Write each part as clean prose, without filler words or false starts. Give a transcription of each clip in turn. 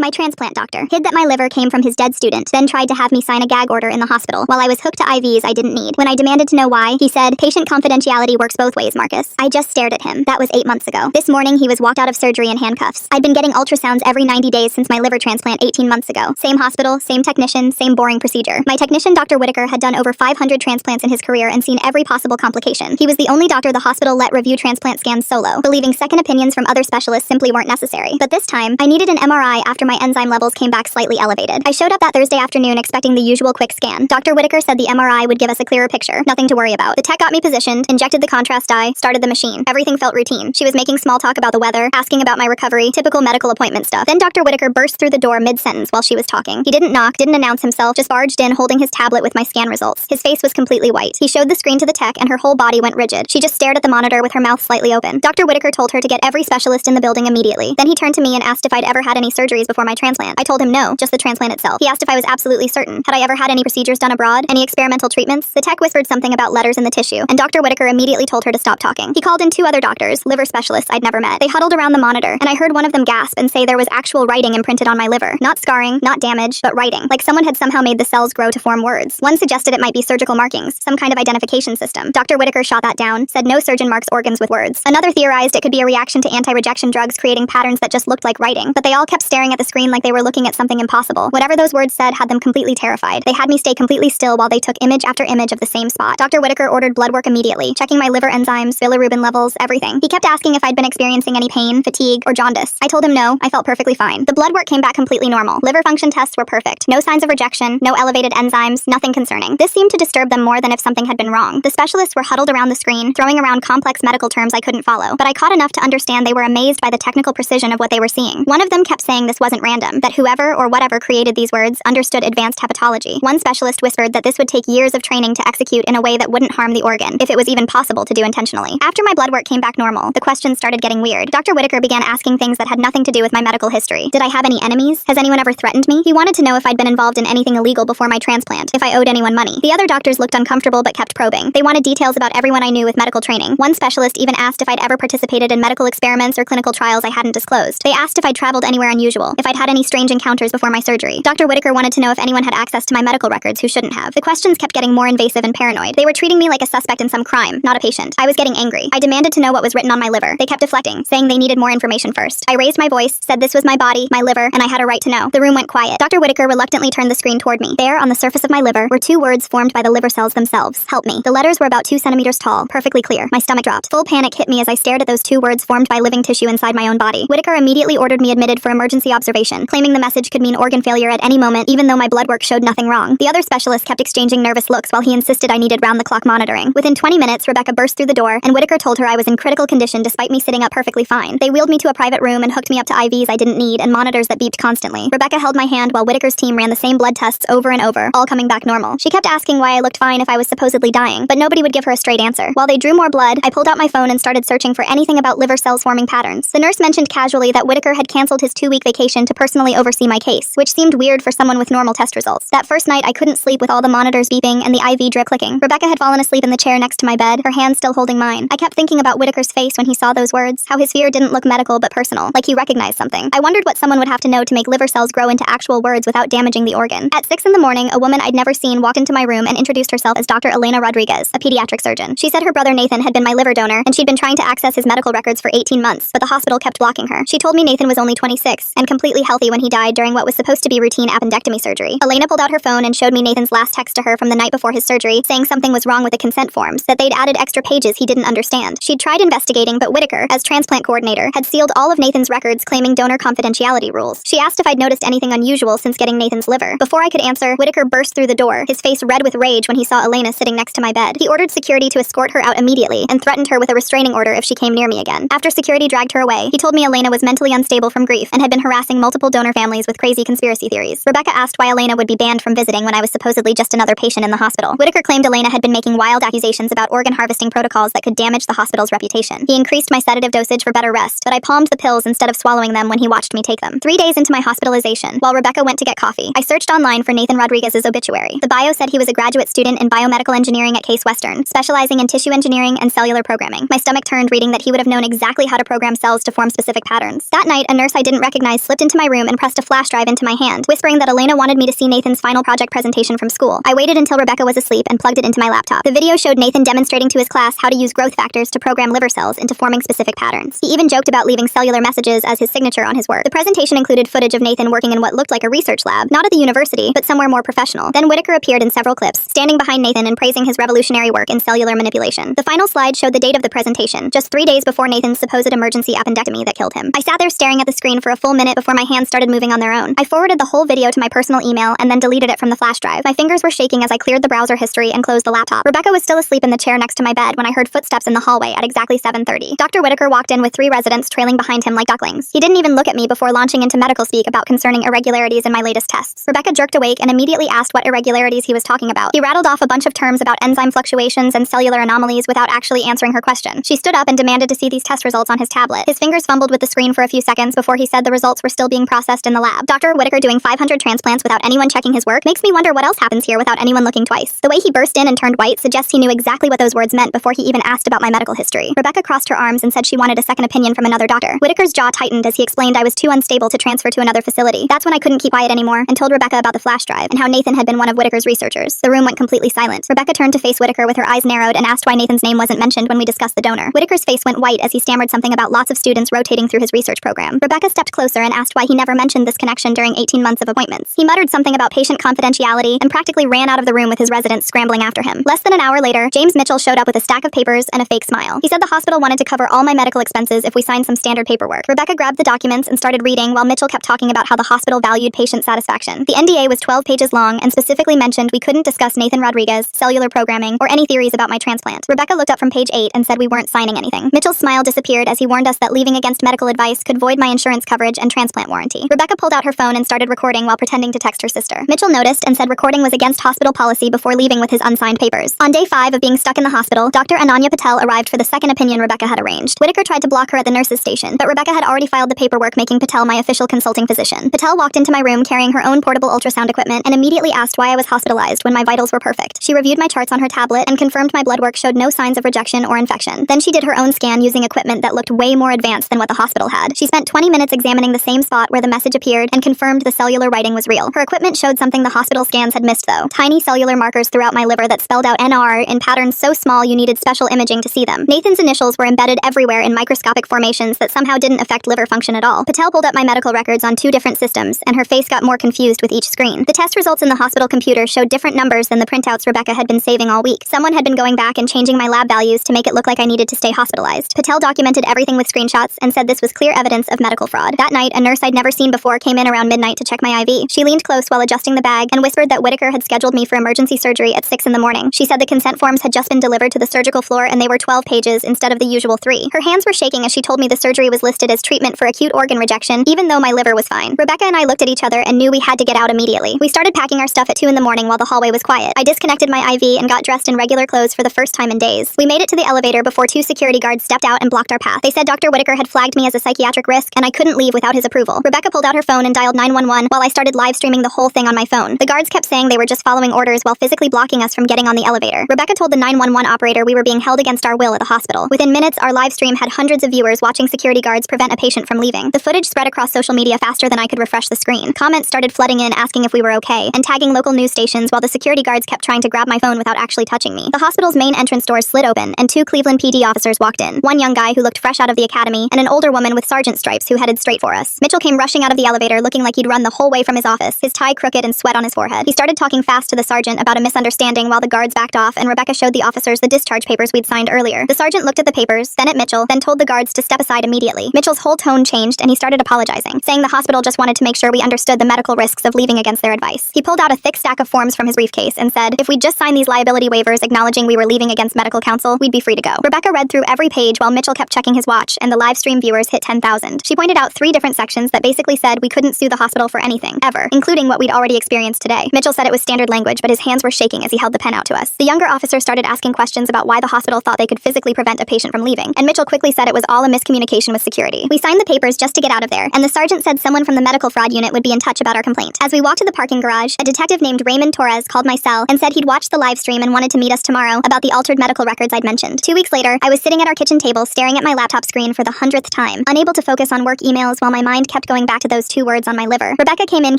My transplant doctor hid that my liver came from his dead student, then tried to have me sign a gag order in the hospital while I was hooked to IVs I didn't need. When I demanded to know why, he said, "Patient confidentiality works both ways, Marcus." I just stared at him. That was 8 months ago. This morning, he was walked out of surgery in handcuffs. I'd been getting ultrasounds every 90 days since my liver transplant 18 months ago. Same hospital, same technician, same boring procedure. My technician, Dr. Whitaker, had done over 500 transplants in his career and seen every possible complication. He was the only doctor the hospital let review transplant scans solo, believing second opinions from other specialists simply weren't necessary. But this time, I needed an MRI after my enzyme levels came back slightly elevated. I showed up that Thursday afternoon expecting the usual quick scan. Dr. Whitaker said the MRI would give us a clearer picture. Nothing to worry about. The tech got me positioned, injected the contrast dye, started the machine. Everything felt routine. She was making small talk about the weather, asking about my recovery, typical medical appointment stuff. Then Dr. Whitaker burst through the door mid-sentence while she was talking. He didn't knock, didn't announce himself, just barged in holding his tablet with my scan results. His face was completely white. He showed the screen to the tech and her whole body went rigid. She just stared at the monitor with her mouth slightly open. Dr. Whitaker told her to get every specialist in the building immediately. Then he turned to me and asked if I'd ever had any surgeries before my transplant. I told him no, just the transplant itself. He asked if I was absolutely certain. Had I ever had any procedures done abroad? Any experimental treatments? The tech whispered something about letters in the tissue, and Dr. Whitaker immediately told her to stop talking. He called in 2 other doctors, liver specialists I'd never met. They huddled around the monitor, and I heard one of them gasp and say there was actual writing imprinted on my liver. Not scarring, not damage, but writing. Like someone had somehow made the cells grow to form words. One suggested it might be surgical markings, some kind of identification system. Dr. Whitaker shot that down, said no surgeon marks organs with words. Another theorized it could be a reaction to anti-rejection drugs creating patterns that just looked like writing, but they all kept staring at the screen like they were looking at something impossible. Whatever those words said had them completely terrified. They had me stay completely still while they took image after image of the same spot. Dr. Whitaker ordered blood work immediately, checking my liver enzymes, bilirubin levels, everything. He kept asking if I'd been experiencing any pain, fatigue, or jaundice. I told him no, I felt perfectly fine. The blood work came back completely normal. Liver function tests were perfect. No signs of rejection, no elevated enzymes, nothing concerning. This seemed to disturb them more than if something had been wrong. The specialists were huddled around the screen, throwing around complex medical terms I couldn't follow, but I caught enough to understand they were amazed by the technical precision of what they were seeing. One of them kept saying this wasn't random, that whoever or whatever created these words understood advanced hepatology. One specialist whispered that this would take years of training to execute in a way that wouldn't harm the organ, if it was even possible to do intentionally. After my blood work came back normal, the questions started getting weird. Dr. Whitaker began asking things that had nothing to do with my medical history. Did I have any enemies? Has anyone ever threatened me? He wanted to know if I'd been involved in anything illegal before my transplant, if I owed anyone money. The other doctors looked uncomfortable but kept probing. They wanted details about everyone I knew with medical training. One specialist even asked if I'd ever participated in medical experiments or clinical trials I hadn't disclosed. They asked if I'd traveled anywhere unusual, if I'd had any strange encounters before my surgery. Dr. Whitaker wanted to know if anyone had access to my medical records who shouldn't have. The questions kept getting more invasive and paranoid. They were treating me like a suspect in some crime, not a patient. I was getting angry. I demanded to know what was written on my liver. They kept deflecting, saying they needed more information first. I raised my voice, said this was my body, my liver, and I had a right to know. The room went quiet. Dr. Whitaker reluctantly turned the screen toward me. There, on the surface of my liver, were 2 words formed by the liver cells themselves. Help me. The letters were about 2 centimeters tall, perfectly clear. My stomach dropped. Full panic hit me as I stared at those 2 words formed by living tissue inside my own body. Whitaker immediately ordered me admitted for emergency observation, claiming the message could mean organ failure at any moment, even though my blood work showed nothing wrong. The other specialist kept exchanging nervous looks while he insisted I needed round-the-clock monitoring. Within 20 minutes, Rebecca burst through the door, and Whitaker told her I was in critical condition despite me sitting up perfectly fine. They wheeled me to a private room and hooked me up to IVs I didn't need and monitors that beeped constantly. Rebecca held my hand while Whitaker's team ran the same blood tests over and over, all coming back normal. She kept asking why I looked fine if I was supposedly dying, but nobody would give her a straight answer. While they drew more blood, I pulled out my phone and started searching for anything about liver cells forming patterns. The nurse mentioned casually that Whitaker had canceled his 2-week vacation to personally oversee my case, which seemed weird for someone with normal test results. That first night, I couldn't sleep with all the monitors beeping and the IV drip clicking. Rebecca had fallen asleep in the chair next to my bed, her hand still holding mine. I kept thinking about Whitaker's face when he saw those words, how his fear didn't look medical but personal, like he recognized something. I wondered what someone would have to know to make liver cells grow into actual words without damaging the organ. At 6 in the morning, a woman I'd never seen walked into my room and introduced herself as Dr. Elena Rodriguez, a pediatric surgeon. She said her brother Nathan had been my liver donor, and she'd been trying to access his medical records for 18 months, but the hospital kept blocking her. She told me Nathan was only 26 and completely healthy when he died during what was supposed to be routine appendectomy surgery. Elena pulled out her phone and showed me Nathan's last text to her from the night before his surgery, saying something was wrong with the consent forms, that they'd added extra pages he didn't understand. She'd tried investigating, but Whitaker, as transplant coordinator, had sealed all of Nathan's records claiming donor confidentiality rules. She asked if I'd noticed anything unusual since getting Nathan's liver. Before I could answer, Whitaker burst through the door, his face red with rage when he saw Elena sitting next to my bed. He ordered security to escort her out immediately and threatened her with a restraining order if she came near me again. After security dragged her away, he told me Elena was mentally unstable from grief and had been harassing multiple donor families with crazy conspiracy theories. Rebecca asked why Elena would be banned from visiting when I was supposedly just another patient in the hospital. Whitaker claimed Elena had been making wild accusations about organ harvesting protocols that could damage the hospital's reputation. He increased my sedative dosage for better rest, but I palmed the pills instead of swallowing them when he watched me take them. 3 days into my hospitalization, while Rebecca went to get coffee, I searched online for Nathan Rodriguez's obituary. The bio said he was a graduate student in biomedical engineering at Case Western, specializing in tissue engineering and cellular programming. My stomach turned reading that he would have known exactly how to program cells to form specific patterns. That night, a nurse I didn't recognize slipped into into my room and pressed a flash drive into my hand, whispering that Elena wanted me to see Nathan's final project presentation from school. I waited until Rebecca was asleep and plugged it into my laptop. The video showed Nathan demonstrating to his class how to use growth factors to program liver cells into forming specific patterns. He even joked about leaving cellular messages as his signature on his work. The presentation included footage of Nathan working in what looked like a research lab, not at the university, but somewhere more professional. Then Whitaker appeared in several clips, standing behind Nathan and praising his revolutionary work in cellular manipulation. The final slide showed the date of the presentation, just 3 days before Nathan's supposed emergency appendectomy that killed him. I sat there staring at the screen for a full minute before my hands started moving on their own. I forwarded the whole video to my personal email and then deleted it from the flash drive. My fingers were shaking as I cleared the browser history and closed the laptop. Rebecca was still asleep in the chair next to my bed when I heard footsteps in the hallway at exactly 7:30. Dr. Whitaker walked in with 3 residents trailing behind him like ducklings. He didn't even look at me before launching into medical speak about concerning irregularities in my latest tests. Rebecca jerked awake and immediately asked what irregularities he was talking about. He rattled off a bunch of terms about enzyme fluctuations and cellular anomalies without actually answering her question. She stood up and demanded to see these test results on his tablet. His fingers fumbled with the screen for a few seconds before he said the results were still being processed in the lab. Dr. Whitaker doing 500 transplants without anyone checking his work makes me wonder what else happens here without anyone looking twice. The way he burst in and turned white suggests he knew exactly what those words meant before he even asked about my medical history. Rebecca crossed her arms and said she wanted a second opinion from another doctor. Whitaker's jaw tightened as he explained I was too unstable to transfer to another facility. That's when I couldn't keep quiet anymore and told Rebecca about the flash drive and how Nathan had been one of Whitaker's researchers. The room went completely silent. Rebecca turned to face Whitaker with her eyes narrowed and asked why Nathan's name wasn't mentioned when we discussed the donor. Whitaker's face went white as he stammered something about lots of students rotating through his research program. Rebecca stepped closer and asked why he never mentioned this connection during 18 months of appointments. He muttered something about patient confidentiality and practically ran out of the room with his residents scrambling after him. Less than an hour later, James Mitchell showed up with a stack of papers and a fake smile. He said the hospital wanted to cover all my medical expenses if we signed some standard paperwork. Rebecca grabbed the documents and started reading while Mitchell kept talking about how the hospital valued patient satisfaction. The NDA was 12 pages long and specifically mentioned we couldn't discuss Nathan Rodriguez, cellular programming, or any theories about my transplant. Rebecca looked up from page 8 and said we weren't signing anything. Mitchell's smile disappeared as he warned us that leaving against medical advice could void my insurance coverage and transplant warranty. Rebecca pulled out her phone and started recording while pretending to text her sister. Mitchell noticed and said recording was against hospital policy before leaving with his unsigned papers. On day 5 of being stuck in the hospital, Dr. Ananya Patel arrived for the second opinion Rebecca had arranged. Whitaker tried to block her at the nurse's station, but Rebecca had already filed the paperwork making Patel my official consulting physician. Patel walked into my room carrying her own portable ultrasound equipment and immediately asked why I was hospitalized when my vitals were perfect. She reviewed my charts on her tablet and confirmed my blood work showed no signs of rejection or infection. Then she did her own scan using equipment that looked way more advanced than what the hospital had. She spent 20 minutes examining the same spot where the message appeared and confirmed the cellular writing was real. Her equipment showed something the hospital scans had missed though. Tiny cellular markers throughout my liver that spelled out NR in patterns so small you needed special imaging to see them. Nathan's initials were embedded everywhere in microscopic formations that somehow didn't affect liver function at all. Patel pulled up my medical records on 2 different systems and her face got more confused with each screen. The test results in the hospital computer showed different numbers than the printouts Rebecca had been saving all week. Someone had been going back and changing my lab values to make it look like I needed to stay hospitalized. Patel documented everything with screenshots and said this was clear evidence of medical fraud. That night, a nurse I'd never seen before came in around midnight to check my IV. She leaned close while adjusting the bag and whispered that Whitaker had scheduled me for emergency surgery at 6 in the morning. She said the consent forms had just been delivered to the surgical floor and they were 12 pages instead of the usual 3. Her hands were shaking as she told me the surgery was listed as treatment for acute organ rejection, even though my liver was fine. Rebecca and I looked at each other and knew we had to get out immediately. We started packing our stuff at 2 in the morning while the hallway was quiet. I disconnected my IV and got dressed in regular clothes for the first time in days. We made it to the elevator before 2 security guards stepped out and blocked our path. They said Dr. Whitaker had flagged me as a psychiatric risk and I couldn't leave without his approval. Rebecca pulled out her phone and dialed 911 while I started live streaming the whole thing on my phone. The guards kept saying they were just following orders while physically blocking us from getting on the elevator. Rebecca told the 911 operator we were being held against our will at the hospital. Within minutes, our live stream had hundreds of viewers watching security guards prevent a patient from leaving. The footage spread across social media faster than I could refresh the screen. Comments started flooding in asking if we were okay and tagging local news stations while the security guards kept trying to grab my phone without actually touching me. The hospital's main entrance doors slid open and 2 Cleveland PD officers walked in. One young guy who looked fresh out of the academy and an older woman with sergeant stripes who headed straight for us. Mitchell came rushing out of the elevator looking like he'd run the whole way from his office, his tie crooked and sweat on his forehead. He started talking fast to the sergeant about a misunderstanding while the guards backed off and Rebecca showed the officers the discharge papers we'd signed earlier. The sergeant looked at the papers, then at Mitchell, then told the guards to step aside immediately. Mitchell's whole tone changed and he started apologizing, saying the hospital just wanted to make sure we understood the medical risks of leaving against their advice. He pulled out a thick stack of forms from his briefcase and said, if we'd just signed these liability waivers acknowledging we were leaving against medical counsel, we'd be free to go. Rebecca read through every page while Mitchell kept checking his watch and the live stream viewers hit 10,000. She pointed out 3 different sections that basically said we couldn't sue the hospital for anything, ever, including what we'd already experienced today. Mitchell said it was standard language, but his hands were shaking as he held the pen out to us. The younger officer started asking questions about why the hospital thought they could physically prevent a patient from leaving, and Mitchell quickly said it was all a miscommunication with security. We signed the papers just to get out of there, and the sergeant said someone from the medical fraud unit would be in touch about our complaint. As we walked to the parking garage, a detective named Raymond Torres called my cell and said he'd watched the live stream and wanted to meet us tomorrow about the altered medical records I'd mentioned. 2 weeks later, I was sitting at our kitchen table staring at my laptop screen for the 100th time, unable to focus on work emails while my mind kept kept going back to those 2 words on my liver. Rebecca came in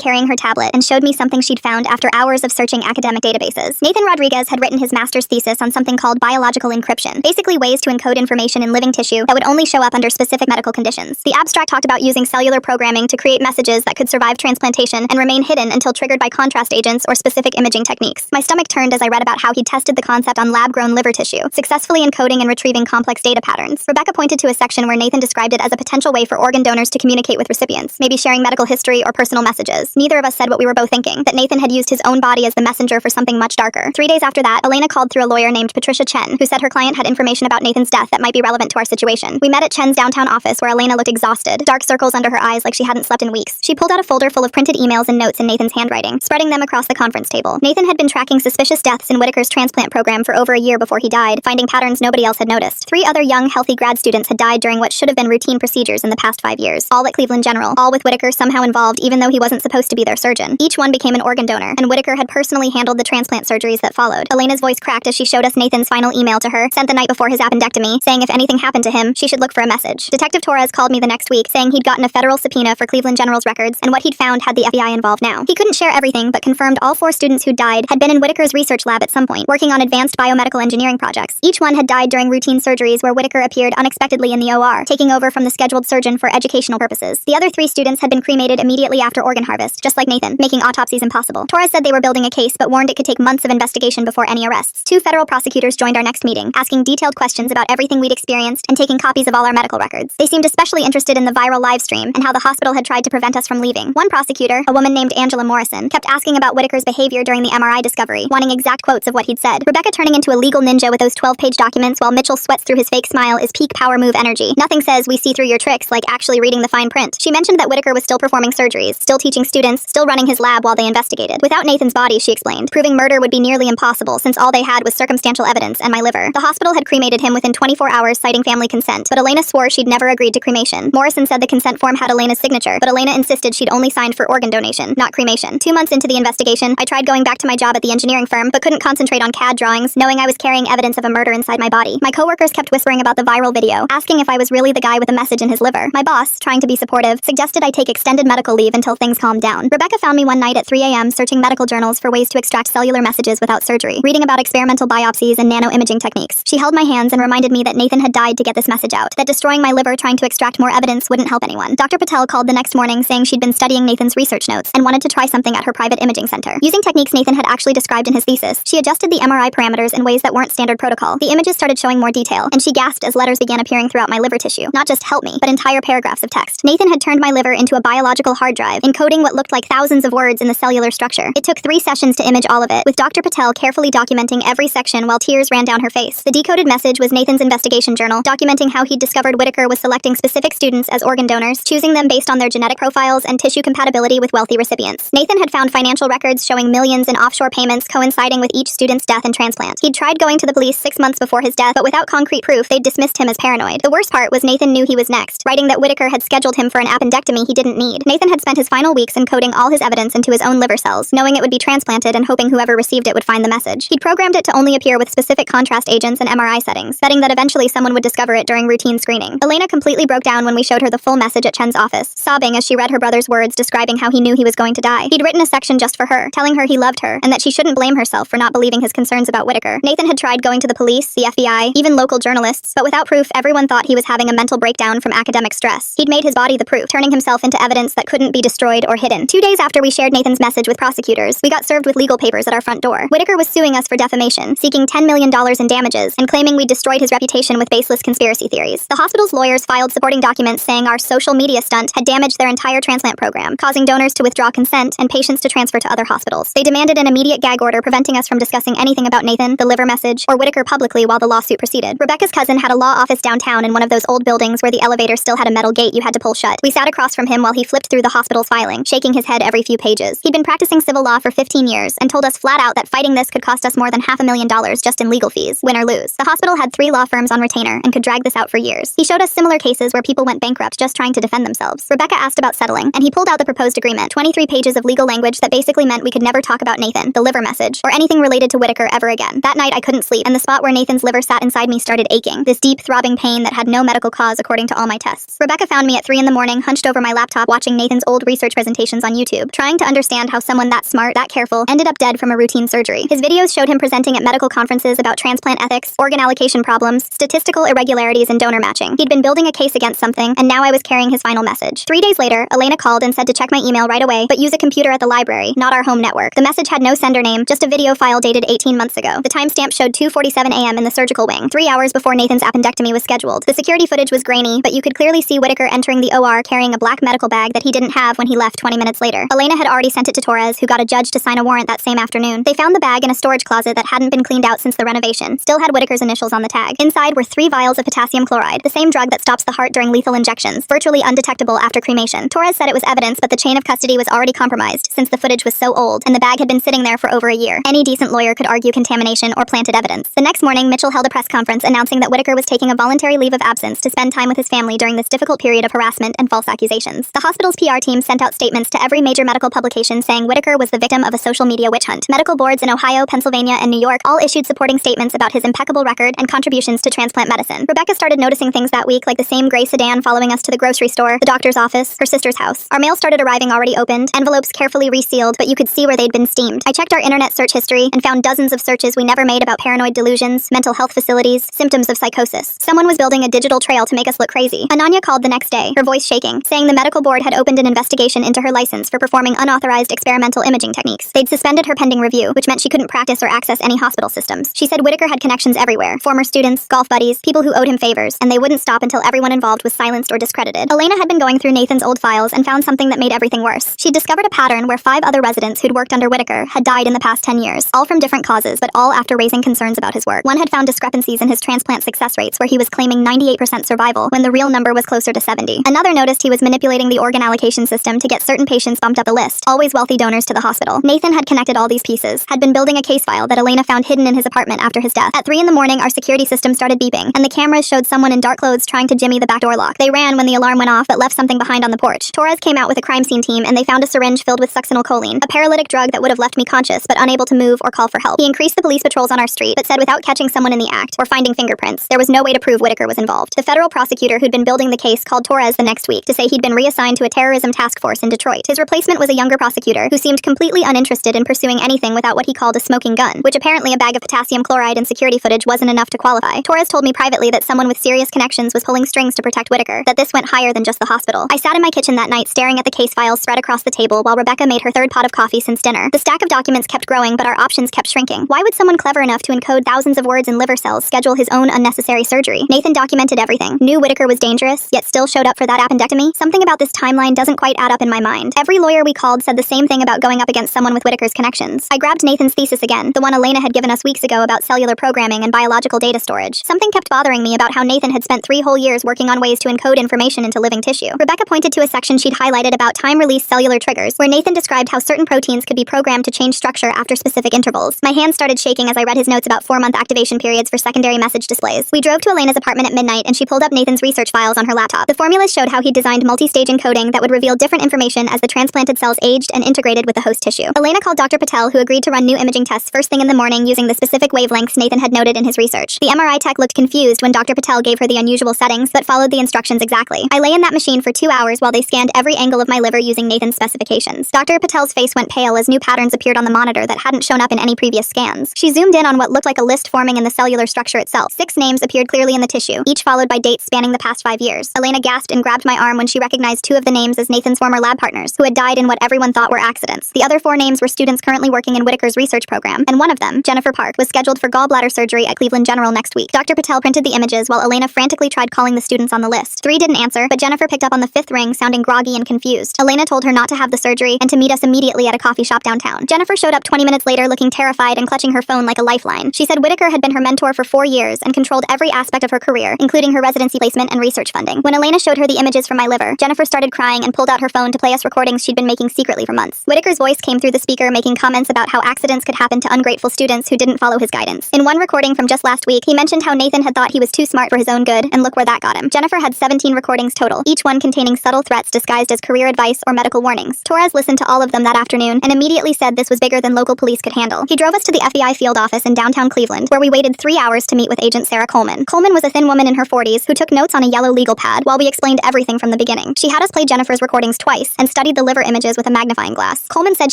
carrying her tablet and showed me something she'd found after hours of searching academic databases. Nathan Rodriguez had written his master's thesis on something called biological encryption, basically ways to encode information in living tissue that would only show up under specific medical conditions. The abstract talked about using cellular programming to create messages that could survive transplantation and remain hidden until triggered by contrast agents or specific imaging techniques. My stomach turned as I read about how he'd tested the concept on lab-grown liver tissue, successfully encoding and retrieving complex data patterns. Rebecca pointed to a section where Nathan described it as a potential way for organ donors to communicate with recipients, maybe sharing medical history or personal messages. Neither of us said what we were both thinking, that Nathan had used his own body as the messenger for something much darker. 3 days after that, Elena called through a lawyer named Patricia Chen, who said her client had information about Nathan's death that might be relevant to our situation. We met at Chen's downtown office where Elena looked exhausted, dark circles under her eyes like she hadn't slept in weeks. She pulled out a folder full of printed emails and notes in Nathan's handwriting, spreading them across the conference table. Nathan had been tracking suspicious deaths in Whitaker's transplant program for over a year before he died, finding patterns nobody else had noticed. 3 other young, healthy grad students had died during what should have been routine procedures in the past 5 years, all at Cleveland General, all with Whitaker somehow involved even though he wasn't supposed to be their surgeon. Each one became an organ donor, and Whitaker had personally handled the transplant surgeries that followed. Elena's voice cracked as she showed us Nathan's final email to her, sent the night before his appendectomy, saying if anything happened to him, she should look for a message. Detective Torres called me the next week, saying he'd gotten a federal subpoena for Cleveland General's records, and what he'd found had the FBI involved now. He couldn't share everything, but confirmed all 4 students who died had been in Whitaker's research lab at some point, working on advanced biomedical engineering projects. Each one had died during routine surgeries where Whitaker appeared unexpectedly in the OR, taking over from the scheduled surgeon for educational purposes. The other 3 students had been cremated immediately after organ harvest, just like Nathan, making autopsies impossible. Torres said they were building a case, but warned it could take months of investigation before any arrests. 2 federal prosecutors joined our next meeting, asking detailed questions about everything we'd experienced and taking copies of all our medical records. They seemed especially interested in the viral live stream and how the hospital had tried to prevent us from leaving. One prosecutor, a woman named Angela Morrison, kept asking about Whitaker's behavior during the MRI discovery, wanting exact quotes of what he'd said. Rebecca turning into a legal ninja with those 12-page documents while Mitchell sweats through his fake smile is peak power move energy. Nothing says we see through your tricks like actually reading the fine print. She mentioned that Whitaker was still performing surgeries, still teaching students, still running his lab while they investigated. Without Nathan's body, she explained, proving murder would be nearly impossible since all they had was circumstantial evidence and my liver. The hospital had cremated him within 24 hours citing family consent, but Elena swore she'd never agreed to cremation. Morrison said the consent form had Elena's signature, but Elena insisted she'd only signed for organ donation, not cremation. 2 months into the investigation, I tried going back to my job at the engineering firm, but couldn't concentrate on CAD drawings, knowing I was carrying evidence of a murder inside my body. My coworkers kept whispering about the viral video, asking if I was really the guy with a message in his liver. My boss, trying to be supportive, suggested I take extended medical leave until things calmed down. Rebecca found me one night at 3 a.m. searching medical journals for ways to extract cellular messages without surgery, reading about experimental biopsies and nanoimaging techniques. She held my hands and reminded me that Nathan had died to get this message out, that destroying my liver trying to extract more evidence wouldn't help anyone. Dr. Patel called the next morning saying she'd been studying Nathan's research notes and wanted to try something at her private imaging center. Using techniques Nathan had actually described in his thesis, she adjusted the MRI parameters in ways that weren't standard protocol. The images started showing more detail, and she gasped as letters began appearing throughout my liver tissue. Not just help me, but entire paragraphs of text. Nathan had turned my liver into a biological hard drive, encoding what looked like thousands of words in the cellular structure. It took 3 sessions to image all of it, with Dr. Patel carefully documenting every section while tears ran down her face. The decoded message was Nathan's investigation journal, documenting how he'd discovered Whitaker was selecting specific students as organ donors, choosing them based on their genetic profiles and tissue compatibility with wealthy recipients. Nathan had found financial records showing millions in offshore payments coinciding with each student's death and transplant. He'd tried going to the police 6 months before his death, but without concrete proof, they'd dismissed him as paranoid. The worst part was Nathan knew he was next, writing that Whitaker had scheduled him for an appendectomy he didn't need. Nathan had spent his final weeks encoding all his evidence into his own liver cells, knowing it would be transplanted and hoping whoever received it would find the message. He'd programmed it to only appear with specific contrast agents and MRI settings, betting that eventually someone would discover it during routine screening. Elena completely broke down when we showed her the full message at Chen's office, sobbing as she read her brother's words describing how he knew he was going to die. He'd written a section just for her, telling her he loved her, and that she shouldn't blame herself for not believing his concerns about Whitaker. Nathan had tried going to the police, the FBI, even local journalists, but without proof, everyone thought he was having a mental breakdown from academic stress. He'd made his body the proof, turning himself into evidence that couldn't be destroyed or hidden. 2 days after we shared Nathan's message with prosecutors, we got served with legal papers at our front door. Whitaker was suing us for defamation, seeking $10 million in damages, and claiming we destroyed his reputation with baseless conspiracy theories. The hospital's lawyers filed supporting documents saying our social media stunt had damaged their entire transplant program, causing donors to withdraw consent and patients to transfer to other hospitals. They demanded an immediate gag order preventing us from discussing anything about Nathan, the liver message, or Whitaker publicly while the lawsuit proceeded. Rebecca's cousin had a law office downtown in one of those old buildings where the elevator still had a metal gate you had to pull shut. We sat across from him while he flipped through the hospital's filing, shaking his head every few pages. He'd been practicing civil law for 15 years and told us flat out that fighting this could cost us more than $500,000 just in legal fees, win or lose. The hospital had 3 law firms on retainer and could drag this out for years. He showed us similar cases where people went bankrupt just trying to defend themselves. Rebecca asked about settling, and he pulled out the proposed agreement, 23 pages of legal language that basically meant we could never talk about Nathan, the liver message, or anything related to Whitaker ever again. That night I couldn't sleep, and the spot where Nathan's liver sat inside me started aching, this deep throbbing pain that had no medical cause according to all my tests. Rebecca found me at 3 in the morning, hunched over my laptop watching Nathan's old research presentations on YouTube, trying to understand how someone that smart, that careful, ended up dead from a routine surgery. His videos showed him presenting at medical conferences about transplant ethics, organ allocation problems, statistical irregularities, and donor matching. He'd been building a case against something, and now I was carrying his final message. 3 days later, Elena called and said to check my email right away, but use a computer at the library, not our home network. The message had no sender name, just a video file dated 18 months ago. The timestamp showed 2:47 a.m. in the surgical wing, 3 hours before Nathan's appendectomy was scheduled. The security footage was grainy, but you could clearly see Whitaker entering the OR carrying a black medical bag that he didn't have when he left 20 minutes later. Elena had already sent it to Torres, who got a judge to sign a warrant that same afternoon. They found the bag in a storage closet that hadn't been cleaned out since the renovation. Still had Whitaker's initials on the tag. Inside were 3 vials of potassium chloride, the same drug that stops the heart during lethal injections, virtually undetectable after cremation. Torres said it was evidence, but the chain of custody was already compromised since the footage was so old, and the bag had been sitting there for over a year. Any decent lawyer could argue contamination or planted evidence. The next morning, Mitchell held a press conference announcing that Whitaker was taking a voluntary leave of absence to spend time with his family during this difficult period of harassment and false accusations. The hospital's PR team sent out statements to every major medical publication saying Whitaker was the victim of a social media witch hunt. Medical boards in Ohio, Pennsylvania, and New York all issued supporting statements about his impeccable record and contributions to transplant medicine. Rebecca started noticing things that week, like the same gray sedan following us to the grocery store, the doctor's office, her sister's house. Our mail started arriving already opened, envelopes carefully resealed, but you could see where they'd been steamed. I checked our internet search history and found dozens of searches we never made about paranoid delusions, mental health facilities, symptoms of psychosis. Someone was building a digital trail to make us look crazy. Ananya called the next day, her voice shaking, saying the medical board had opened an investigation into her license for performing unauthorized experimental imaging techniques. They'd suspended her pending review, which meant she couldn't practice or access any hospital systems. She said Whitaker had connections everywhere, former students, golf buddies, people who owed him favors, and they wouldn't stop until everyone involved was silenced or discredited. Elena had been going through Nathan's old files and found something that made everything worse. She'd discovered a pattern where 5 other residents who'd worked under Whitaker had died in the past 10 years, all from different causes, but all after raising concerns about his work. One had found discrepancies in his transplant success rates, where he was claiming 98% survival when the real number was closer to 70. Another noticed he was manipulating the organ allocation system to get certain patients bumped up the list, always wealthy donors to the hospital. Nathan had connected all these pieces, had been building a case file that Elena found hidden in his apartment after his death. At 3 in the morning, our security system started beeping, and the cameras showed someone in dark clothes trying to jimmy the back door lock. They ran when the alarm went off, but left something behind on the porch. Torres came out with a crime scene team, and they found a syringe filled with succinylcholine, a paralytic drug that would have left me conscious but unable to move or call for help. He increased the police patrols on our street, but said without catching someone in the act or finding fingerprints, there was no way to prove Whitaker was involved. The federal prosecutor who'd been building the case called Torres the next week to say he'd been reassigned to a terrorism task force in Detroit. His replacement was a younger prosecutor who seemed completely uninterested in pursuing anything without what he called a smoking gun, which apparently a bag of potassium chloride and security footage wasn't enough to qualify. Torres told me privately that someone with serious connections was pulling strings to protect Whitaker, that this went higher than just the hospital. I sat in my kitchen that night staring at the case files spread across the table while Rebecca made her 3rd pot of coffee since dinner. The stack of documents kept growing, but our options kept shrinking. Why would someone clever enough to encode thousands of words in liver cells schedule his own unnecessary surgery? Nathan documented everything, knew Whitaker was dangerous, yet still showed up for that appendectomy. Something about this timeline doesn't quite add up in my mind. Every lawyer we called said the same thing about going up against someone with Whitaker's connections. I grabbed Nathan's thesis again, the one Elena had given us weeks ago about cellular programming and biological data storage. Something kept bothering me about how Nathan had spent 3 whole years working on ways to encode information into living tissue. Rebecca pointed to a section she'd highlighted about time-release cellular triggers, where Nathan described how certain proteins could be programmed to change structure after specific intervals. My hands started shaking as I read his notes about 4-month activation periods for secondary message displays. We drove to Elena's apartment at midnight, and she pulled up Nathan's research files on her laptop. The formulas showed how he designed multi-stage encoding that would reveal different information as the transplanted cells aged and integrated with the host tissue. Elena called Dr. Patel, who agreed to run new imaging tests first thing in the morning using the specific wavelengths Nathan had noted in his research. The MRI tech looked confused when Dr. Patel gave her the unusual settings, but followed the instructions exactly. I lay in that machine for 2 hours while they scanned every angle of my liver using Nathan's specifications. Dr. Patel's face went pale as new patterns appeared on the monitor that hadn't shown up in any previous scans. She zoomed in on what looked like a list forming in the cellular structure itself. 6 names appeared clearly in the tissue, each followed by dates spanning the past 5 years. Elena gasped and grabbed my arm when she recognized 2 of the names as Nathan's former lab partners, who had died in what everyone thought were accidents. The other 4 names were students currently working in Whitaker's research program, and one of them, Jennifer Park, was scheduled for gallbladder surgery at Cleveland General next week. Dr. Patel printed the images while Elena frantically tried calling the students on the list. 3 didn't answer, but Jennifer picked up on the 5th ring, sounding groggy and confused. Elena told her not to have the surgery and to meet us immediately at a coffee shop downtown. Jennifer showed up 20 minutes later looking terrified and clutching her phone like a lifeline. She said Whitaker had been her mentor for 4 years and controlled every aspect of her career, including her residency placement and research funding. When Elena showed her the images from my liver, Jennifer started crying and pulled out her phone to play us recordings she'd been making secretly for months. Whitaker's voice came through the speaker making comments about how accidents could happen to ungrateful students who didn't follow his guidance. In one recording from just last week, he mentioned how Nathan had thought he was too smart for his own good, and look where that got him. Jennifer had 17 recordings total, each one containing subtle threats disguised as career advice or medical warnings. Torres listened to all of them that afternoon and immediately said this was bigger than local police could handle. He drove us to the FBI field office in downtown Cleveland, where we waited 3 hours to meet with Agent Sarah Coleman. Coleman was a thin woman in her 40s who took notes on a yellow legal pad while we explained everything from the the beginning. She had us play Jennifer's recordings twice and studied the liver images with a magnifying glass. Coleman said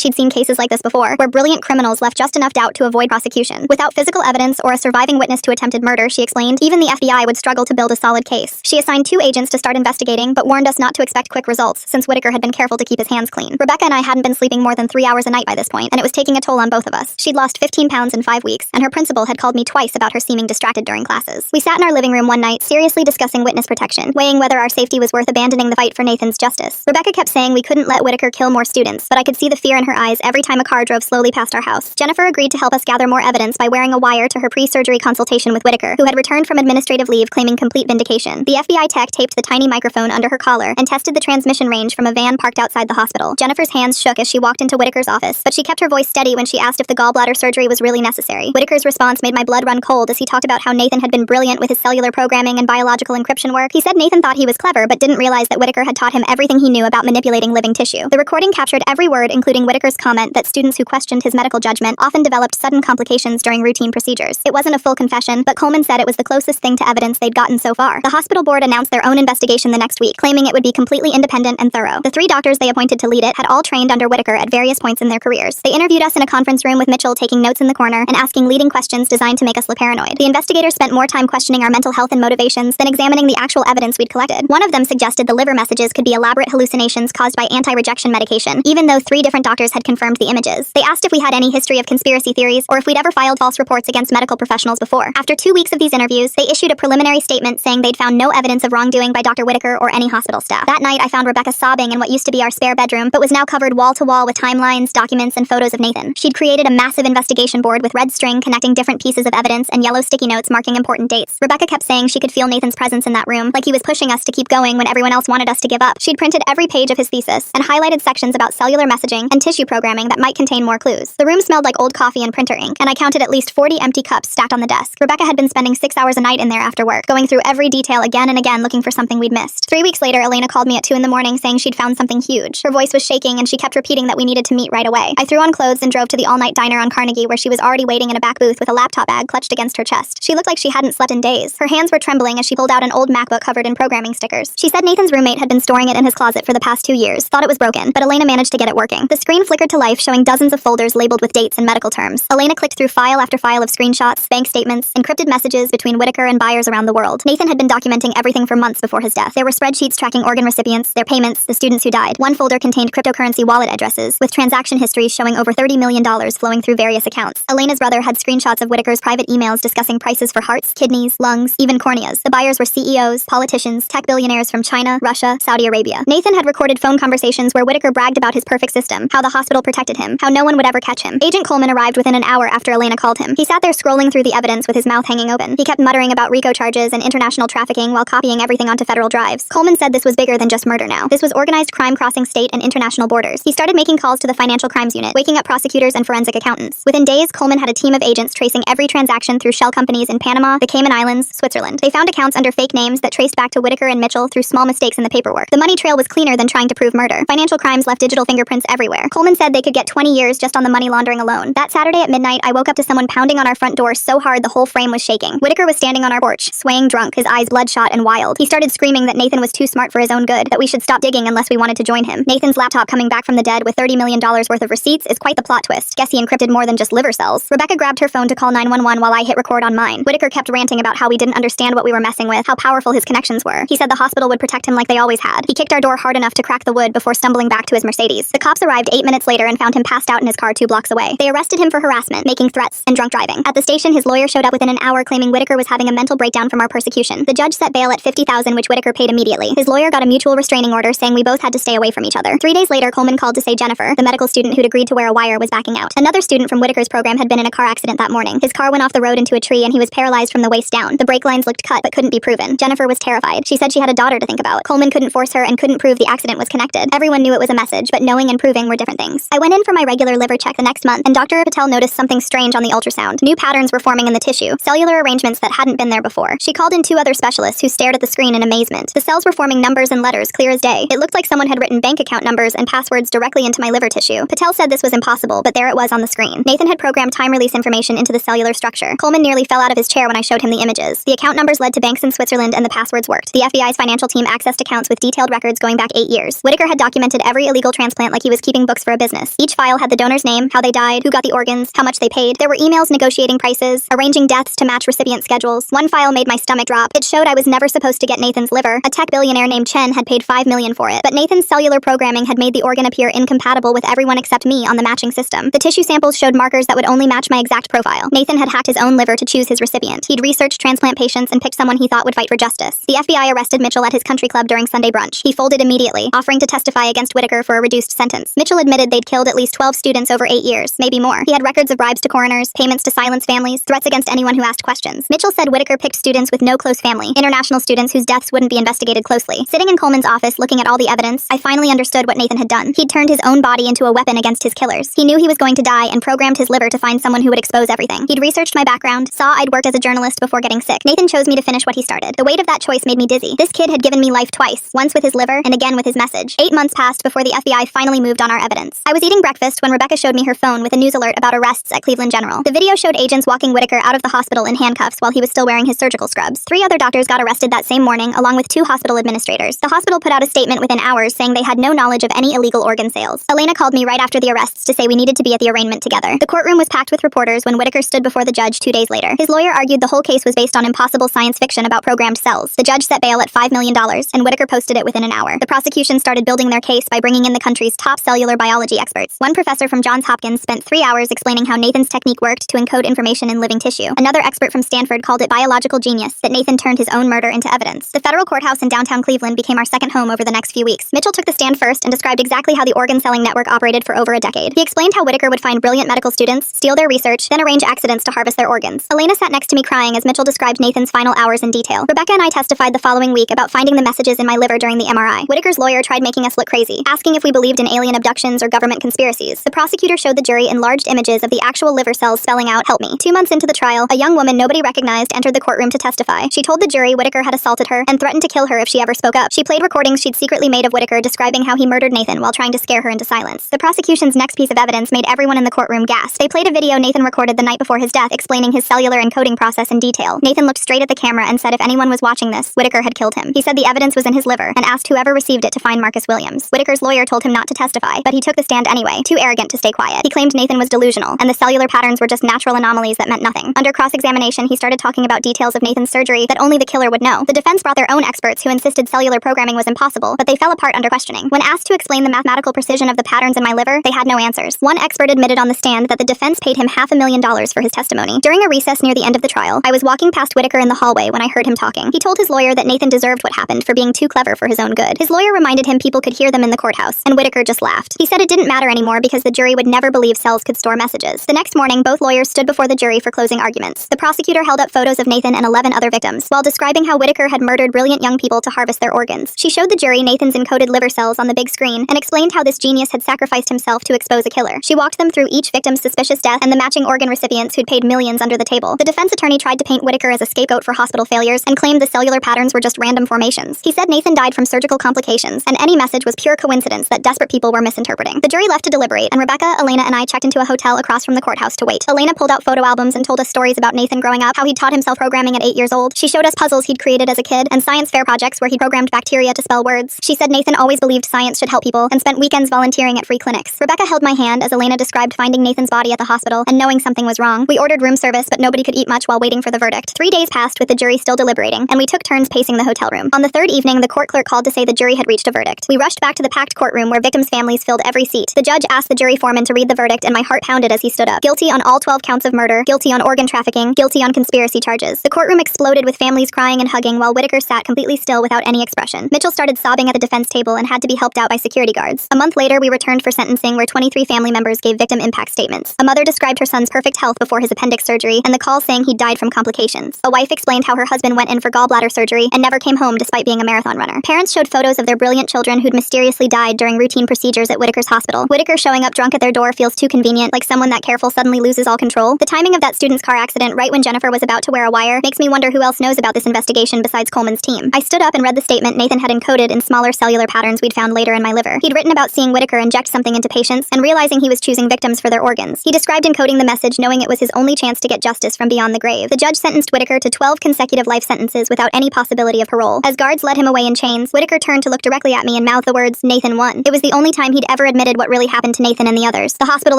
she'd seen cases like this before, where brilliant criminals left just enough doubt to avoid prosecution. Without physical evidence or a surviving witness to attempted murder, she explained, even the FBI would struggle to build a solid case. She assigned 2 agents to start investigating, but warned us not to expect quick results, since Whitaker had been careful to keep his hands clean. Rebecca and I hadn't been sleeping more than 3 hours a night by this point, and it was taking a toll on both of us. She'd lost 15 pounds in 5 weeks, and her principal had called me twice about her seeming distracted during classes. We sat in our living room one night, seriously discussing witness protection, weighing whether our safety was worth abandoning the fight for Nathan's justice. Rebecca kept saying we couldn't let Whitaker kill more students, but I could see the fear in her eyes every time a car drove slowly past our house. Jennifer agreed to help us gather more evidence by wearing a wire to her pre-surgery consultation with Whitaker, who had returned from administrative leave claiming complete vindication. The FBI tech taped the tiny microphone under her collar and tested the transmission range from a van parked outside the hospital. Jennifer's hands shook as she walked into Whitaker's office, but she kept her voice steady when she asked if the gallbladder surgery was really necessary. Whitaker's response made my blood run cold as he talked about how Nathan had been brilliant with his cellular programming and biological encryption work. He said Nathan thought he was clever, but didn't realize that Whitaker had taught him everything he knew about manipulating living tissue. The recording captured every word, including Whitaker's comment that students who questioned his medical judgment often developed sudden complications during routine procedures. It wasn't a full confession, but Coleman said it was the closest thing to evidence they'd gotten so far. The hospital board announced their own investigation the next week, claiming it would be completely independent and thorough. The 3 doctors they appointed to lead it had all trained under Whitaker at various points in their careers. They interviewed us in a conference room with Mitchell taking notes in the corner and asking leading questions designed to make us look paranoid. The investigators spent more time questioning our mental health and motivations than examining the actual evidence we'd collected. One of them suggested the liver messages could be elaborate hallucinations caused by anti-rejection medication, even though 3 different doctors had confirmed the images. They asked if we had any history of conspiracy theories or if we'd ever filed false reports against medical professionals before. After 2 weeks of these interviews, they issued a preliminary statement saying they'd found no evidence of wrongdoing by Dr. Whitaker or any hospital staff. That night, I found Rebecca sobbing in what used to be our spare bedroom, but was now covered wall to wall with timelines, documents, and photos of Nathan. She'd created a massive investigation board with red string connecting different pieces of evidence and yellow sticky notes marking important dates. Rebecca kept saying she could feel Nathan's presence in that room, like he was pushing us to keep going when everyone else wanted us to give up. She'd printed every page of his thesis and highlighted sections about cellular messaging and tissue programming that might contain more clues. The room smelled like old coffee and printer ink, and I counted at least 40 empty cups stacked on the desk. Rebecca had been spending 6 hours a night in there after work, going through every detail again and again looking for something we'd missed. 3 weeks later, Elena called me at 2 in the morning saying she'd found something huge. Her voice was shaking and she kept repeating that we needed to meet right away. I threw on clothes and drove to the all-night diner on Carnegie, where she was already waiting in a back booth with a laptop bag clutched against her chest. She looked like she hadn't slept in days. Her hands were trembling as she pulled out an old MacBook covered in programming stickers. She said Nathan's roommate had been storing it in his closet for the past 2 years, thought it was broken, but Elena managed to get it working. The screen flickered to life, showing dozens of folders labeled with dates and medical terms. Elena clicked through file after file of screenshots, bank statements, encrypted messages between Whitaker and buyers around the world. Nathan had been documenting everything for months before his death. There were spreadsheets tracking organ recipients, their payments, the students who died. One folder contained cryptocurrency wallet addresses, with transaction histories showing over $30 million flowing through various accounts. Elena's brother had screenshots of Whitaker's private emails discussing prices for hearts, kidneys, lungs, even corneas. The buyers were CEOs, politicians, tech billionaires from China, Russia, Saudi Arabia. Nathan had recorded phone conversations where Whitaker bragged about his perfect system, how the hospital protected him, how no one would ever catch him. Agent Coleman arrived within an hour after Elena called him. He sat there scrolling through the evidence with his mouth hanging open. He kept muttering about RICO charges and international trafficking while copying everything onto federal drives. Coleman said this was bigger than just murder now. This was organized crime crossing state and international borders. He started making calls to the Financial Crimes Unit, waking up prosecutors and forensic accountants. Within days, Coleman had a team of agents tracing every transaction through shell companies in Panama, the Cayman Islands, Switzerland. They found accounts under fake names that traced back to Whitaker and Mitchell through small mistakes in the paperwork. The money trail was cleaner than trying to prove murder. Financial crimes left digital fingerprints everywhere. Coleman said they could get 20 years just on the money laundering alone. That Saturday at midnight, I woke up to someone pounding on our front door so hard the whole frame was shaking. Whitaker was standing on our porch, swaying drunk, his eyes bloodshot and wild. He started screaming that Nathan was too smart for his own good, that we should stop digging unless we wanted to join him. Nathan's laptop coming back from the dead with $30 million worth of receipts is quite the plot twist. Guess he encrypted more than just liver cells. Rebecca grabbed her phone to call 911 while I hit record on mine. Whitaker kept ranting about how we didn't understand what we were messing with, how powerful his connections were. He said the hospital would protect him like they always had. He kicked our door hard enough to crack the wood before stumbling back to his Mercedes. The cops arrived 8 minutes later and found him passed out in his car 2 blocks away. They arrested him for harassment, making threats, and drunk driving. At the station, his lawyer showed up within an hour claiming Whitaker was having a mental breakdown from our persecution. The judge set bail at $50,000, which Whitaker paid immediately. His lawyer got a mutual restraining order saying we both had to stay away from each other. 3 days later, Coleman called to say Jennifer, the medical student who'd agreed to wear a wire, was backing out. Another student from Whitaker's program had been in a car accident that morning. His car went off the road into a tree and he was paralyzed from the waist down. The brake lines looked cut but couldn't be proven. Jennifer was terrified. She said she had a daughter to think about. Coleman couldn't force her and couldn't prove the accident was connected. Everyone knew it was a message, but knowing and proving were different things. I went in for my regular liver check the next month, and Dr. Patel noticed something strange on the ultrasound. New patterns were forming in the tissue, cellular arrangements that hadn't been there before. She called in 2 other specialists who stared at the screen in amazement. The cells were forming numbers and letters clear as day. It looked like someone had written bank account numbers and passwords directly into my liver tissue. Patel said this was impossible, but there it was on the screen. Nathan had programmed time release information into the cellular structure. Coleman nearly fell out of his chair when I showed him the images. The account numbers led to banks in Switzerland and the passwords worked. The FBI's financial team accessed accessed accounts with detailed records going back 8 years. Whitaker had documented every illegal transplant like he was keeping books for a business. Each file had the donor's name, how they died, who got the organs, how much they paid. There were emails negotiating prices, arranging deaths to match recipient schedules. One file made my stomach drop. It showed I was never supposed to get Nathan's liver. A tech billionaire named Chen had paid $5 million for it, but Nathan's cellular programming had made the organ appear incompatible with everyone except me on the matching system. The tissue samples showed markers that would only match my exact profile. Nathan had hacked his own liver to choose his recipient. He'd researched transplant patients and picked someone he thought would fight for justice. The FBI arrested Mitchell at his country club during Sunday brunch. He folded immediately, offering to testify against Whitaker for a reduced sentence. Mitchell admitted they'd killed at least 12 students over 8 years, maybe more. He had records of bribes to coroners, payments to silence families, threats against anyone who asked questions. Mitchell said Whitaker picked students with no close family, international students whose deaths wouldn't be investigated closely. Sitting in Coleman's office looking at all the evidence, I finally understood what Nathan had done. He'd turned his own body into a weapon against his killers. He knew he was going to die and programmed his liver to find someone who would expose everything. He'd researched my background, saw I'd worked as a journalist before getting sick. Nathan chose me to finish what he started. The weight of that choice made me dizzy. This kid had given me life twice, once with his liver and again with his message. 8 months passed before the FBI finally moved on our evidence. I was eating breakfast when Rebecca showed me her phone with a news alert about arrests at Cleveland General. The video showed agents walking Whitaker out of the hospital in handcuffs while he was still wearing his surgical scrubs. 3 other doctors got arrested that same morning, along with 2 hospital administrators. The hospital put out a statement within hours saying they had no knowledge of any illegal organ sales. Elena called me right after the arrests to say we needed to be at the arraignment together. The courtroom was packed with reporters when Whitaker stood before the judge 2 days later. His lawyer argued the whole case was based on impossible science fiction about programmed cells. The judge set bail at $5 million, and Whitaker posted it within an hour. The prosecution started building their case by bringing in the country's top cellular biology experts. One professor from Johns Hopkins spent 3 hours explaining how Nathan's technique worked to encode information in living tissue. Another expert from Stanford called it biological genius that Nathan turned his own murder into evidence. The federal courthouse in downtown Cleveland became our second home over the next few weeks. Mitchell took the stand first and described exactly how the organ-selling network operated for over a decade. He explained how Whitaker would find brilliant medical students, steal their research, then arrange accidents to harvest their organs. Elena sat next to me crying as Mitchell described Nathan's final hours in detail. Rebecca and I testified the following week about finding the messages in my liver during the MRI. Whitaker's lawyer tried making us look crazy, asking if we believed in alien abductions or government conspiracies. The prosecutor showed the jury enlarged images of the actual liver cells spelling out, "Help me." 2 months into the trial, a young woman nobody recognized entered the courtroom to testify. She told the jury Whitaker had assaulted her and threatened to kill her if she ever spoke up. She played recordings she'd secretly made of Whitaker describing how he murdered Nathan while trying to scare her into silence. The prosecution's next piece of evidence made everyone in the courtroom gasp. They played a video Nathan recorded the night before his death explaining his cellular encoding process in detail. Nathan looked straight at the camera and said if anyone was watching this, Whitaker had killed him. He said the evidence was in his liver and asked whoever received it to find Marcus Williams. Whitaker's lawyer told him not to testify, but he took the stand anyway, too arrogant to stay quiet. He claimed Nathan was delusional, and the cellular patterns were just natural anomalies that meant nothing. Under cross-examination, he started talking about details of Nathan's surgery that only the killer would know. The defense brought their own experts who insisted cellular programming was impossible, but they fell apart under questioning. When asked to explain the mathematical precision of the patterns in my liver, they had no answers. One expert admitted on the stand that the defense paid him $500,000 for his testimony. During a recess near the end of the trial, I was walking past Whitaker in the hallway when I heard him talking. He told his lawyer that Nathan deserved what happened for being too clever for his own good. His lawyer reminded him people could hear them in the courthouse, and Whitaker just laughed. He said it didn't matter anymore because the jury would never believe cells could store messages. The next morning, both lawyers stood before the jury for closing arguments. The prosecutor held up photos of Nathan and 11 other victims, while describing how Whitaker had murdered brilliant young people to harvest their organs. She showed the jury Nathan's encoded liver cells on the big screen and explained how this genius had sacrificed himself to expose a killer. She walked them through each victim's suspicious death and the matching organ recipients who'd paid millions under the table. The defense attorney tried to paint Whitaker as a scapegoat for hospital failures and claimed the cellular patterns were just random formations. He said Nathan died from surgical complications, and any message was pure coincidence that desperate people were misinterpreting. The jury left to deliberate, and Rebecca, Elena, and I checked into a hotel across from the courthouse to wait. Elena pulled out photo albums and told us stories about Nathan growing up, how he taught himself programming at 8 years old. She showed us puzzles he'd created as a kid and science fair projects where he programmed bacteria to spell words. She said Nathan always believed science should help people and spent weekends volunteering at free clinics. Rebecca held my hand as Elena described finding Nathan's body at the hospital and knowing something was wrong. We ordered room service, but nobody could eat much while waiting for the verdict. 3 days passed with the jury still deliberating, and we took turns pacing the hotel room. On the third evening, the court clerk called to say the jury had reached a verdict. We rushed back to the packed courtroom where victims' families filled every seat. The judge asked the jury foreman to read the verdict, and my heart pounded as he stood up. Guilty on all 12 counts of murder, guilty on organ trafficking, guilty on conspiracy charges. The courtroom exploded with families crying and hugging while Whitaker sat completely still without any expression. Mitchell started sobbing at the defense table and had to be helped out by security guards. A month later, we returned for sentencing where 23 family members gave victim impact statements. A mother described her son's perfect health before his appendix surgery and the call saying he died from complications. A wife explained how her husband went in for gallbladder surgery and never came home despite being a marathon runner. Parents showed photos of their brilliant children who'd mysteriously died during routine procedures at Whitaker's hospital. Whitaker showing up drunk at their door feels too convenient, like someone that careful suddenly loses all control. The timing of that student's car accident right when Jennifer was about to wear a wire makes me wonder who else knows about this investigation besides Coleman's team. I stood up and read the statement Nathan had encoded in smaller cellular patterns we'd found later in my liver. He'd written about seeing Whitaker inject something into patients and realizing he was choosing victims for their organs. He described encoding the message knowing it was his only chance to get justice from beyond the grave. The judge sentenced Whitaker to 12 consecutive life sentences without any possibility of parole. As guards led him him away in chains, Whitaker turned to look directly at me and mouthed the words, "Nathan won." It was the only time he'd ever admitted what really happened to Nathan and the others. The hospital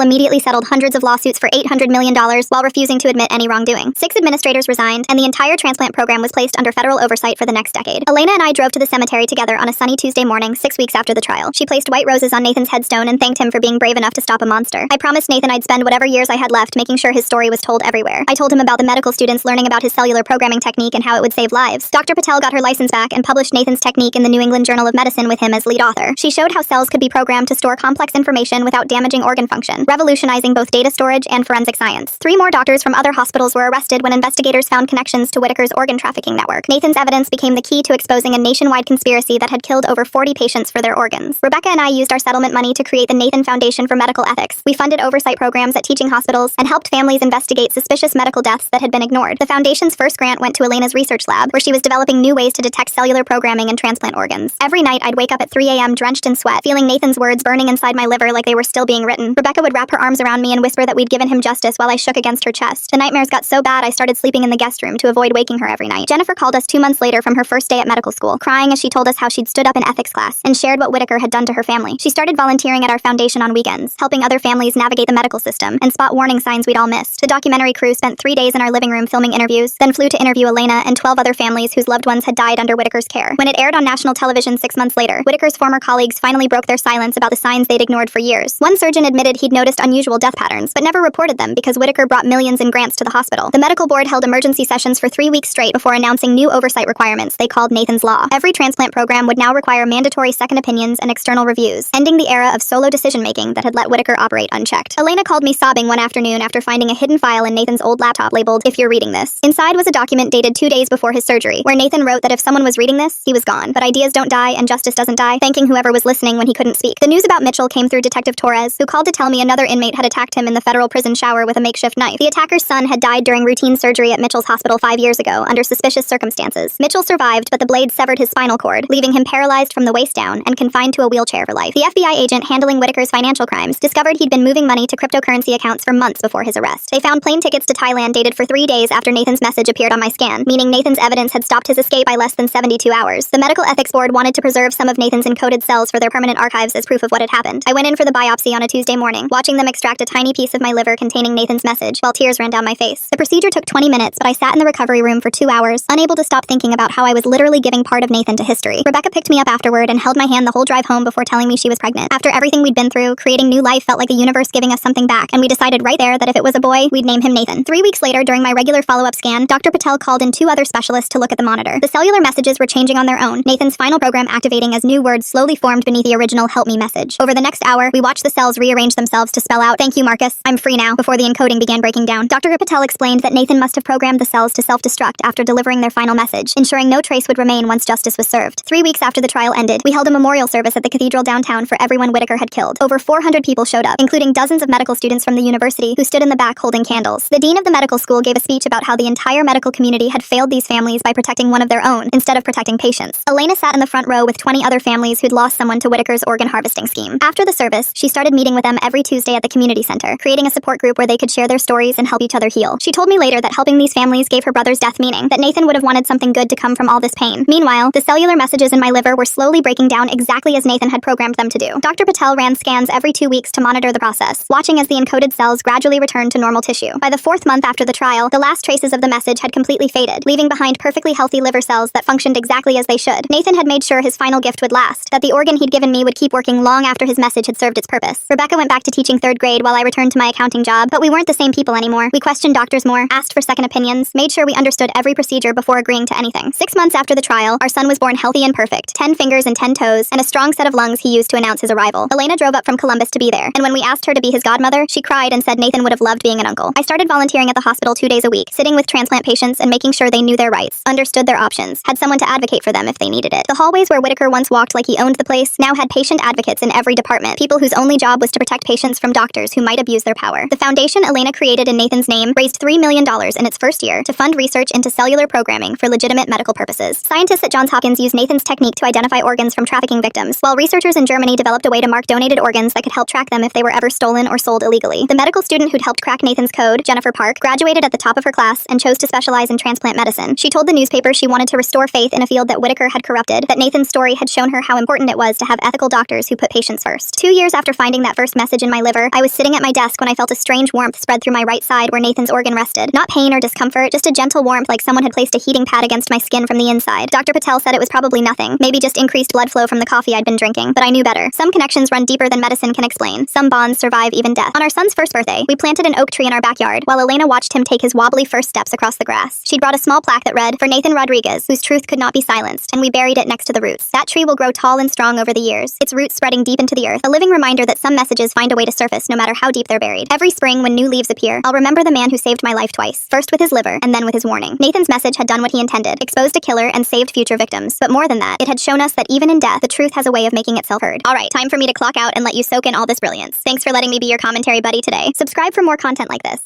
immediately settled hundreds of lawsuits for $800 million while refusing to admit any wrongdoing. 6 administrators resigned, and the entire transplant program was placed under federal oversight for the next decade. Elena and I drove to the cemetery together on a sunny Tuesday morning, 6 weeks after the trial. She placed white roses on Nathan's headstone and thanked him for being brave enough to stop a monster. I promised Nathan I'd spend whatever years I had left making sure his story was told everywhere. I told him about the medical students learning about his cellular programming technique and how it would save lives. Dr. Patel got her license back and published Nathan's technique in the New England Journal of Medicine with him as lead author. She showed how cells could be programmed to store complex information without damaging organ function, revolutionizing both data storage and forensic science. 3 more doctors from other hospitals were arrested when investigators found connections to Whitaker's organ trafficking network. Nathan's evidence became the key to exposing a nationwide conspiracy that had killed over 40 patients for their organs. Rebecca and I used our settlement money to create the Nathan Foundation for Medical Ethics. We funded oversight programs at teaching hospitals and helped families investigate suspicious medical deaths that had been ignored. The foundation's first grant went to Elena's research lab, where she was developing new ways to detect cellular programming in transplant organs. Every night, I'd wake up at 3 a.m. drenched in sweat, feeling Nathan's words burning inside my liver like they were still being written. Rebecca would wrap her arms around me and whisper that we'd given him justice while I shook against her chest. The nightmares got so bad I started sleeping in the guest room to avoid waking her every night. Jennifer called us 2 months later from her first day at medical school, crying as she told us how she'd stood up in ethics class and shared what Whitaker had done to her family. She started volunteering at our foundation on weekends, helping other families navigate the medical system and spot warning signs we'd all missed. The documentary crew spent 3 days in our living room filming interviews, then flew to interview Elena and 12 other families whose loved ones had died under Whitaker's care. When it aired on national television 6 months later, Whitaker's former colleagues finally broke their silence about the signs they'd ignored for years. One surgeon admitted he'd noticed unusual death patterns, but never reported them because Whitaker brought millions in grants to the hospital. The medical board held emergency sessions for 3 weeks straight before announcing new oversight requirements they called Nathan's Law. Every transplant program would now require mandatory second opinions and external reviews, ending the era of solo decision-making that had let Whitaker operate unchecked. Elena called me sobbing one afternoon after finding a hidden file in Nathan's old laptop labeled, "If you're reading this." Inside was a document dated 2 days before his surgery, where Nathan wrote that if someone was reading this, he was gone. But ideas don't die and justice doesn't die, thanking whoever was listening when he couldn't speak. The news about Mitchell came through Detective Torres, who called to tell me another inmate had attacked him in the federal prison shower with a makeshift knife. The attacker's son had died during routine surgery at Mitchell's hospital 5 years ago under suspicious circumstances. Mitchell survived, but the blade severed his spinal cord, leaving him paralyzed from the waist down and confined to a wheelchair for life. The FBI agent handling Whitaker's financial crimes discovered he'd been moving money to cryptocurrency accounts for months before his arrest. They found plane tickets to Thailand dated for 3 days after Nathan's message appeared on my scan, meaning Nathan's evidence had stopped his escape by less than 72 hours. The medical ethics board wanted to preserve some of Nathan's encoded cells for their permanent archives as proof of what had happened. I went in for the biopsy on a Tuesday morning, watching them extract a tiny piece of my liver containing Nathan's message, while tears ran down my face. The procedure took 20 minutes, but I sat in the recovery room for 2 hours, unable to stop thinking about how I was literally giving part of Nathan to history. Rebecca picked me up afterward and held my hand the whole drive home before telling me she was pregnant. After everything we'd been through, creating new life felt like the universe giving us something back, and we decided right there that if it was a boy, we'd name him Nathan. 3 weeks later, during my regular follow-up scan, Dr. Patel called in 2 other specialists to look at the monitor. The cellular messages were changing on their own, Nathan's final program activating as new words slowly formed beneath the original "help me" message. Over the next hour, we watched the cells rearrange themselves to spell out, "Thank you, Marcus, I'm free now," before the encoding began breaking down. Dr. Patel explained that Nathan must have programmed the cells to self-destruct after delivering their final message, ensuring no trace would remain once justice was served. 3 weeks after the trial ended, we held a memorial service at the cathedral downtown for everyone Whitaker had killed. Over 400 people showed up, including dozens of medical students from the university who stood in the back holding candles. The dean of the medical school gave a speech about how the entire medical community had failed these families by protecting one of their own instead of protecting patients. Elena sat in the front row with 20 other families who'd lost someone to Whitaker's organ harvesting scheme. After the service, she started meeting with them every Tuesday at the community center, creating a support group where they could share their stories and help each other heal. She told me later that helping these families gave her brother's death meaning, that Nathan would have wanted something good to come from all this pain. Meanwhile, the cellular messages in my liver were slowly breaking down exactly as Nathan had programmed them to do. Dr. Patel ran scans every 2 weeks to monitor the process, watching as the encoded cells gradually returned to normal tissue. By the 4th month after the trial, the last traces of the message had completely faded, leaving behind perfectly healthy liver cells that functioned exactly as they should. Nathan had made sure his final gift would last, that the organ he'd given me would keep working long after his message had served its purpose. Rebecca went back to teaching 3rd grade while I returned to my accounting job, but we weren't the same people anymore. We questioned doctors more, asked for second opinions, made sure we understood every procedure before agreeing to anything. 6 months after the trial, our son was born healthy and perfect, 10 fingers and 10 toes, and a strong set of lungs he used to announce his arrival. Elena drove up from Columbus to be there, and when we asked her to be his godmother, she cried and said Nathan would have loved being an uncle. I started volunteering at the hospital 2 days a week, sitting with transplant patients and making sure they knew their rights, understood their options, had someone to advocate for them if they needed it. The hallways where Whitaker once walked like he owned the place now had patient advocates in every department, people whose only job was to protect patients from doctors who might abuse their power. The foundation Elena created in Nathan's name raised $3 million in its first year to fund research into cellular programming for legitimate medical purposes. Scientists at Johns Hopkins used Nathan's technique to identify organs from trafficking victims, while researchers in Germany developed a way to mark donated organs that could help track them if they were ever stolen or sold illegally. The medical student who'd helped crack Nathan's code, Jennifer Park, graduated at the top of her class and chose to specialize in transplant medicine. She told the newspaper she wanted to restore faith in a field that that Whitaker had corrupted, that Nathan's story had shown her how important it was to have ethical doctors who put patients first. 2 years after finding that first message in my liver, I was sitting at my desk when I felt a strange warmth spread through my right side where Nathan's organ rested. Not pain or discomfort, just a gentle warmth like someone had placed a heating pad against my skin from the inside. Dr. Patel said it was probably nothing, maybe just increased blood flow from the coffee I'd been drinking, but I knew better. Some connections run deeper than medicine can explain. Some bonds survive even death. On our son's first birthday, we planted an oak tree in our backyard while Elena watched him take his wobbly first steps across the grass. She'd brought a small plaque that read, "For Nathan Rodriguez, whose truth could not be silenced," and we buried it next to the roots. That tree will grow tall and strong over the years, its roots spreading deep into the earth, a living reminder that some messages find a way to surface no matter how deep they're buried. Every spring when new leaves appear, I'll remember the man who saved my life twice, first with his liver, and then with his warning. Nathan's message had done what he intended, exposed a killer and saved future victims. But more than that, it had shown us that even in death, the truth has a way of making itself heard. Alright, time for me to clock out and let you soak in all this brilliance. Thanks for letting me be your commentary buddy today. Subscribe for more content like this.